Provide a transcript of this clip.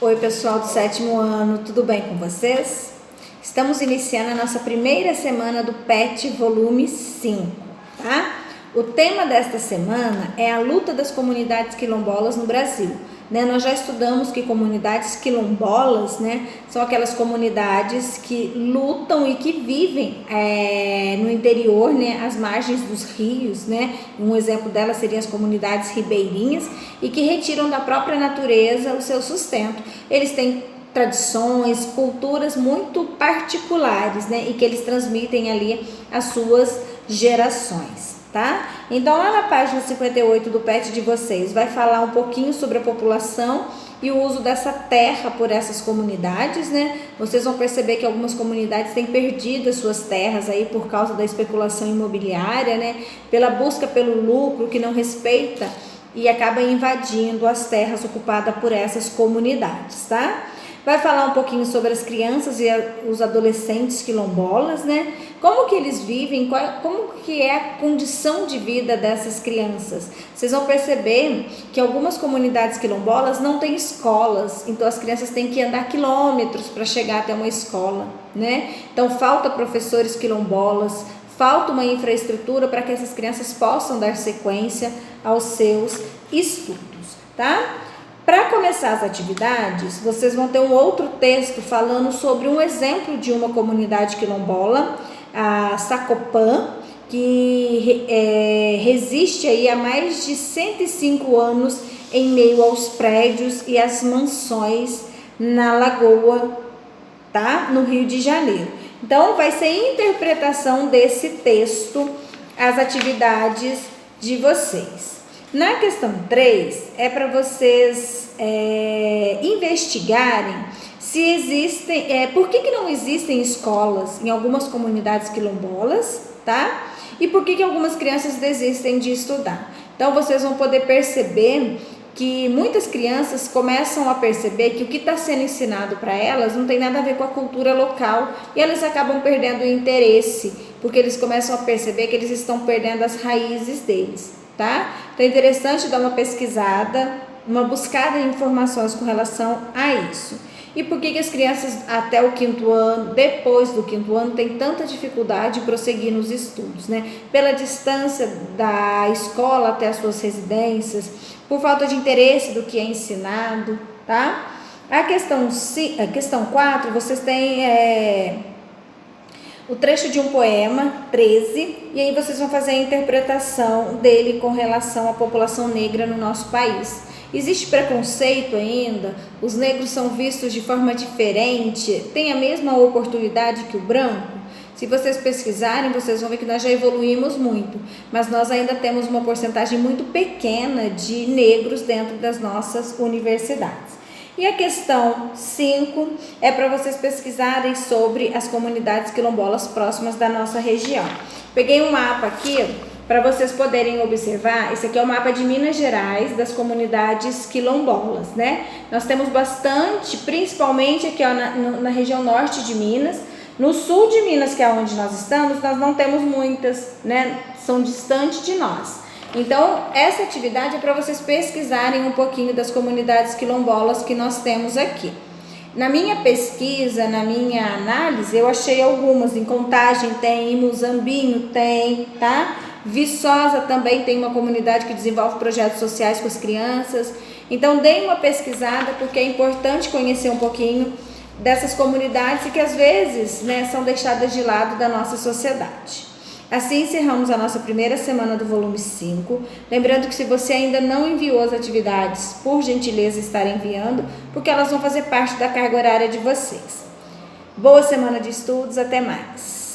Oi pessoal do 7º ano, tudo bem com vocês? Estamos iniciando a nossa primeira semana do PET volume 5, tá? O tema desta semana é a luta das comunidades quilombolas no Brasil. Nós já estudamos que comunidades quilombolas, são aquelas comunidades que lutam e que vivem no interior, às margens dos rios, Um exemplo delas seriam as comunidades ribeirinhas e que retiram da própria natureza o seu sustento. Eles têm tradições, culturas muito particulares, e que eles transmitem ali às suas gerações. Tá? Então lá na página 58 do PET de vocês vai falar um pouquinho sobre a população e o uso dessa terra por essas comunidades, Vocês vão perceber que algumas comunidades têm perdido as suas terras aí por causa da especulação imobiliária, Pela busca pelo lucro que não respeita e acaba invadindo as terras ocupadas por essas comunidades, tá? Vai falar um pouquinho sobre as crianças e os adolescentes quilombolas, Como que eles vivem, como que é a condição de vida dessas crianças. Vocês vão perceber que algumas comunidades quilombolas não têm escolas, então as crianças têm que andar quilômetros para chegar até uma escola, Então falta professores quilombolas, falta uma infraestrutura para que essas crianças possam dar sequência aos seus estudos, tá? Para começar as atividades, vocês vão ter um outro texto falando sobre um exemplo de uma comunidade quilombola, a Sacopã, que resiste aí há mais de 105 anos em meio aos prédios e às mansões na Lagoa, tá? No Rio de Janeiro. Então, vai ser interpretação desse texto, as atividades de vocês. Na questão 3, é para vocês investigarem se existem, por que não existem escolas em algumas comunidades quilombolas, tá? E por que algumas crianças desistem de estudar. Então, vocês vão poder perceber que muitas crianças começam a perceber que o que está sendo ensinado para elas não tem nada a ver com a cultura local e elas acabam perdendo o interesse, porque eles começam a perceber que eles estão perdendo as raízes deles. Tá? Então é interessante dar uma pesquisada, uma buscada em informações com relação a isso. E por que as crianças até o 5º ano, depois do 5º ano, têm tanta dificuldade de prosseguir nos estudos, Pela distância da escola até as suas residências, por falta de interesse do que é ensinado, tá? A questão 4, vocês têm o trecho de um poema, 13, e aí vocês vão fazer a interpretação dele com relação à população negra no nosso país. Existe preconceito ainda? Os negros são vistos de forma diferente? Tem a mesma oportunidade que o branco? Se vocês pesquisarem, vocês vão ver que nós já evoluímos muito, mas nós ainda temos uma porcentagem muito pequena de negros dentro das nossas universidades. E a questão 5 é para vocês pesquisarem sobre as comunidades quilombolas próximas da nossa região. Peguei um mapa aqui para vocês poderem observar. Esse aqui é o mapa de Minas Gerais, das comunidades quilombolas, Nós temos bastante, principalmente aqui na região norte de Minas. No sul de Minas, que é onde nós estamos, nós não temos muitas, São distantes de nós. Então, essa atividade é para vocês pesquisarem um pouquinho das comunidades quilombolas que nós temos aqui. Na minha pesquisa, na minha análise, eu achei algumas. Em Contagem tem, em Muzambinho tem, tá? Viçosa também tem uma comunidade que desenvolve projetos sociais com as crianças. Então, deem uma pesquisada, porque é importante conhecer um pouquinho dessas comunidades e que às vezes, são deixadas de lado da nossa sociedade. Assim encerramos a nossa primeira semana do volume 5. Lembrando que se você ainda não enviou as atividades, por gentileza estar enviando, porque elas vão fazer parte da carga horária de vocês. Boa semana de estudos, até mais!